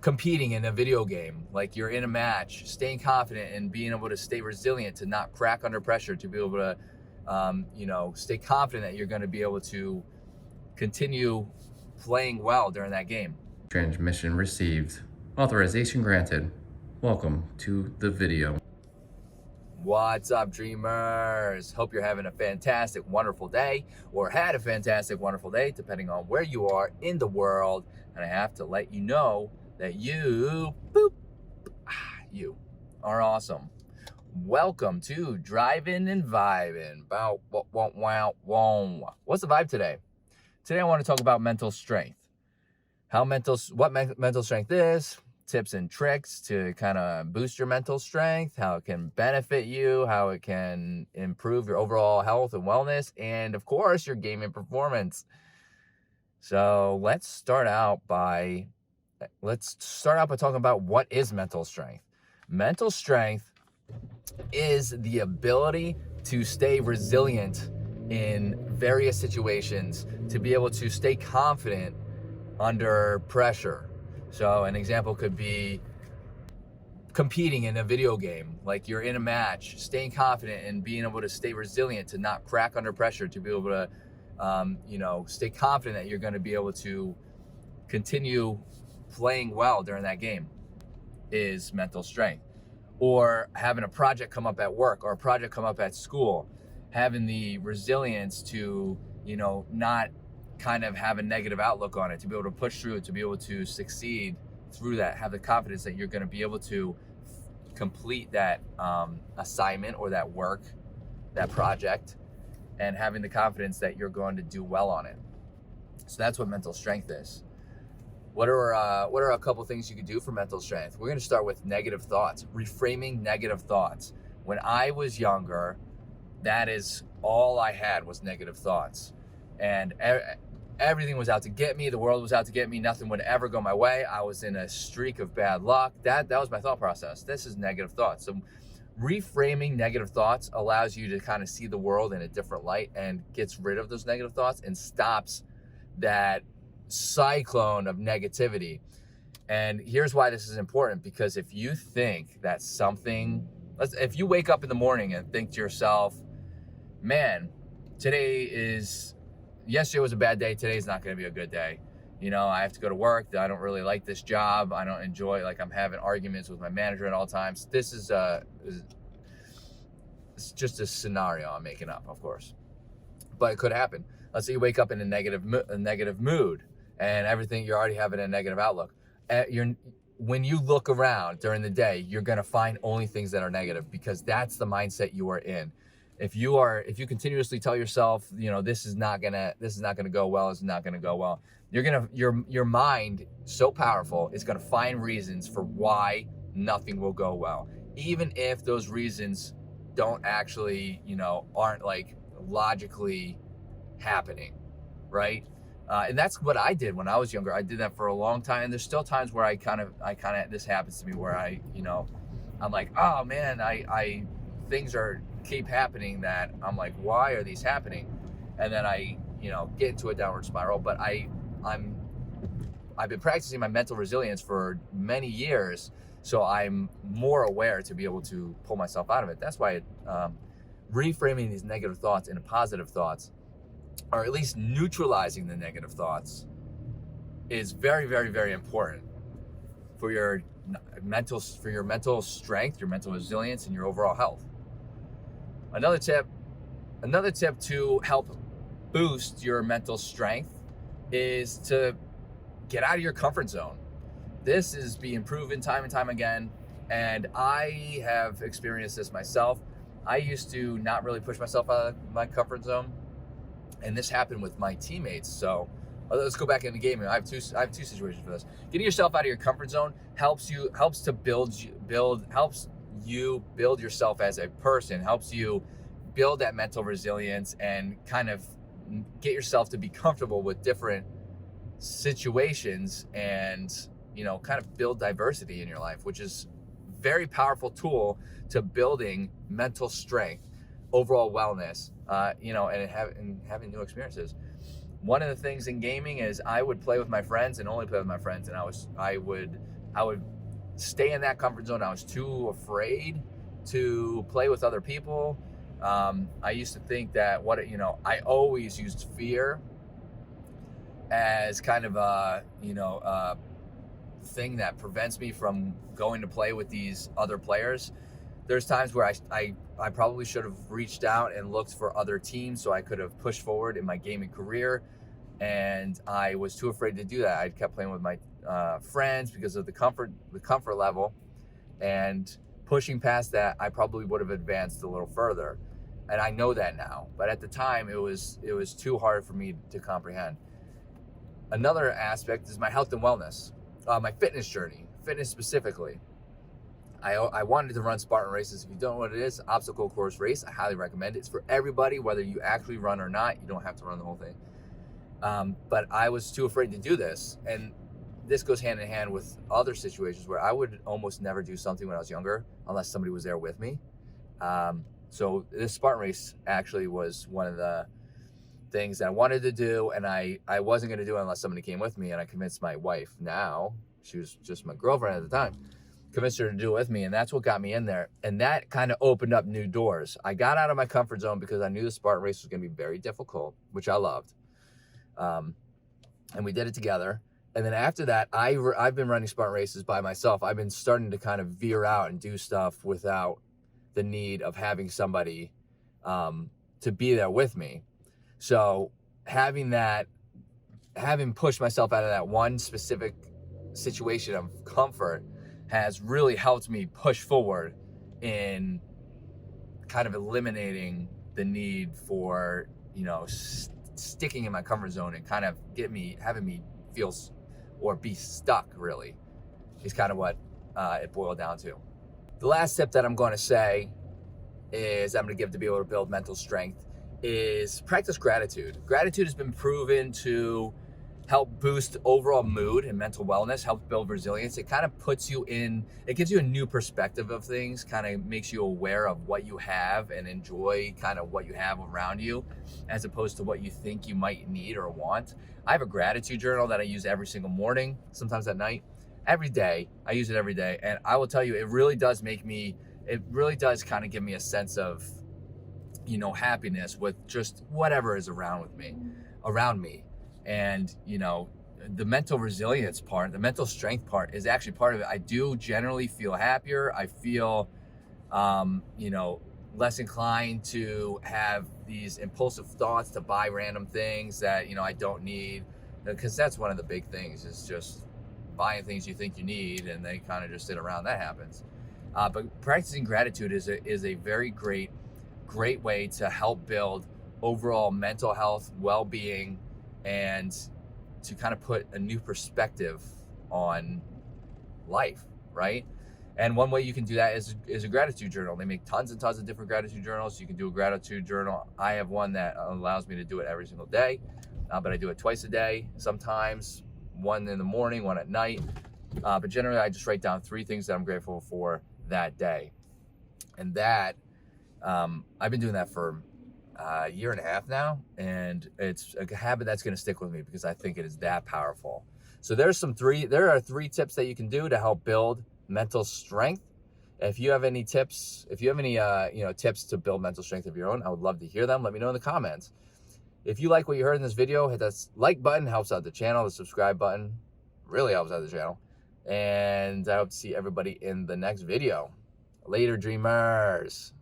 competing in a video game, like you're in a match, staying confident and being able to stay resilient, to not crack under pressure, to be able to, stay confident that you're going to be able to continue playing well during that game. Transmission received. Authorization granted. Welcome to the video. What's up, dreamers? Hope you're having a fantastic, wonderful day, or had a fantastic, wonderful day, depending on where you are in the world. And I have to let you know that you you are awesome. Welcome to Driving and Vibing. What's the vibe today? Today I want to talk about mental strength. What mental strength is, tips and tricks to kind of boost your mental strength, how it can benefit you, how it can improve your overall health and wellness, and of course, your gaming performance. So let's start out by talking about what is mental strength. Mental strength is the ability to stay resilient in various situations, to be able to stay confident under pressure. So an example could be competing in a video game, like you're in a match, staying confident and being able to stay resilient, to not crack under pressure, to be able to, stay confident that you're going to be able to continue playing well during that game is mental strength. Or having a project come up at work or a project come up at school, having the resilience to, not kind of have a negative outlook on it, to be able to push through it, to be able to succeed through that, have the confidence that you're going to be able to complete that assignment or that work, that project, and having the confidence that you're going to do well on it. So that's what mental strength is. What are a couple things you could do for mental strength? We're going to start with negative thoughts, reframing negative thoughts. When I was younger, that is all I had was negative thoughts. And everything was out to get me. The world was out to get me. Nothing would ever go my way. I was in a streak of bad luck. That was my thought process. This is negative thoughts. So reframing negative thoughts allows you to kind of see the world in a different light and gets rid of those negative thoughts and stops that cyclone of negativity. And here's why this is important, because if you think that if you wake up in the morning and think to yourself, man, yesterday was a bad day, today's not going to be a good day. I have to go to work. I don't really like this job. I don't enjoy, I'm having arguments with my manager at all times. This is it's just a scenario I'm making up, of course, but it could happen. Let's say you wake up in a negative mood and everything, you're already having a negative outlook. When you look around during the day, you're going to find only things that are negative, because that's the mindset you are in. If you continuously tell yourself, this is not gonna go well, it's not gonna go well, your mind, so powerful, is gonna find reasons for why nothing will go well, even if those reasons don't actually, aren't logically happening, right? And that's what I did when I was younger. I did that for a long time, and there's still times where I kind of this happens to me, where I'm like, oh man, things keep happening that I'm like, why are these happening? And then I, get into a downward spiral. But I've been practicing my mental resilience for many years, so I'm more aware to be able to pull myself out of it. That's why reframing these negative thoughts into positive thoughts, or at least neutralizing the negative thoughts, is very, very, very important for your mental strength, your mental resilience, and your overall health. Another tip to help boost your mental strength is to get out of your comfort zone. This is being proven time and time again, and I have experienced this myself. I used to not really push myself out of my comfort zone, and this happened with my teammates. So let's go back into gaming. I have two situations for this. Getting yourself out of your comfort zone helps you build yourself as a person, helps you build that mental resilience, and kind of get yourself to be comfortable with different situations, and kind of build diversity in your life, which is a very powerful tool to building mental strength, overall wellness, and having new experiences. One of the things in gaming is I would play with my friends and only play with my friends, and I would I would stay in that comfort zone. I was too afraid to play with other people. I used to think that I always used fear as kind of a thing that prevents me from going to play with these other players. There's times where I probably should have reached out and looked for other teams so I could have pushed forward in my gaming career, and I was too afraid to do that. I kept playing with my friends because of the comfort level, and pushing past that, I probably would have advanced a little further. And I know that now, but at the time it was too hard for me to comprehend. Another aspect is my health and wellness, my fitness journey, fitness specifically. I wanted to run Spartan races. If you don't know what it is, obstacle course race, I highly recommend it. It's for everybody, whether you actually run or not. You don't have to run the whole thing. But I was too afraid to do this. And this goes hand in hand with other situations where I would almost never do something when I was younger unless somebody was there with me. So this Spartan race actually was one of the things that I wanted to do, and I wasn't going to do it unless somebody came with me. And I convinced my wife, now she was just my girlfriend at the time, convinced her to do it with me, and that's what got me in there. And that kind of opened up new doors. I got out of my comfort zone because I knew the Spartan race was going to be very difficult, which I loved. And we did it together. And then after that, I've been running Spartan races by myself. I've been starting to kind of veer out and do stuff without the need of having somebody to be there with me. So having pushed myself out of that one specific situation of comfort has really helped me push forward in kind of eliminating the need for, sticking in my comfort zone and kind of having me feel or be stuck, really, is kind of what it boiled down to. The last tip that I'm going to say I'm going to give to be able to build mental strength is practice gratitude. Gratitude has been proven to help boost overall mood and mental wellness, helps build resilience. It kind of it gives you a new perspective of things, kind of makes you aware of what you have and enjoy kind of what you have around you, as opposed to what you think you might need or want. I have a gratitude journal that I use every single morning, sometimes at night, every day. I use it every day. And I will tell you, it really does kind of give me a sense of, happiness with just whatever is around me. And, the mental resilience part, the mental strength part is actually part of it. I do generally feel happier. I feel, less inclined to have these impulsive thoughts to buy random things that, I don't need, because that's one of the big things, is just buying things you think you need and they kind of just sit around. That happens. But practicing gratitude is a very great way to help build overall mental health, well-being, and to kind of put a new perspective on life, right? And one way you can do that is a gratitude journal. They make tons and tons of different gratitude journals. You can do a gratitude journal. I have one that allows me to do it every single day, but I do it twice a day, sometimes one in the morning, one at night. But generally, I just write down 3 things that I'm grateful for that day. And that, I've been doing that for a year and a half now, and it's a habit that's going to stick with me because I think it is that powerful. So there are 3 tips that you can do to help build mental strength. If you have any tips, tips to build mental strength of your own, I would love to hear them. Let me know in the comments. If you like what you heard in this video, hit that like button, helps out the channel. The subscribe button really helps out the channel. And I hope to see everybody in the next video. Later, dreamers.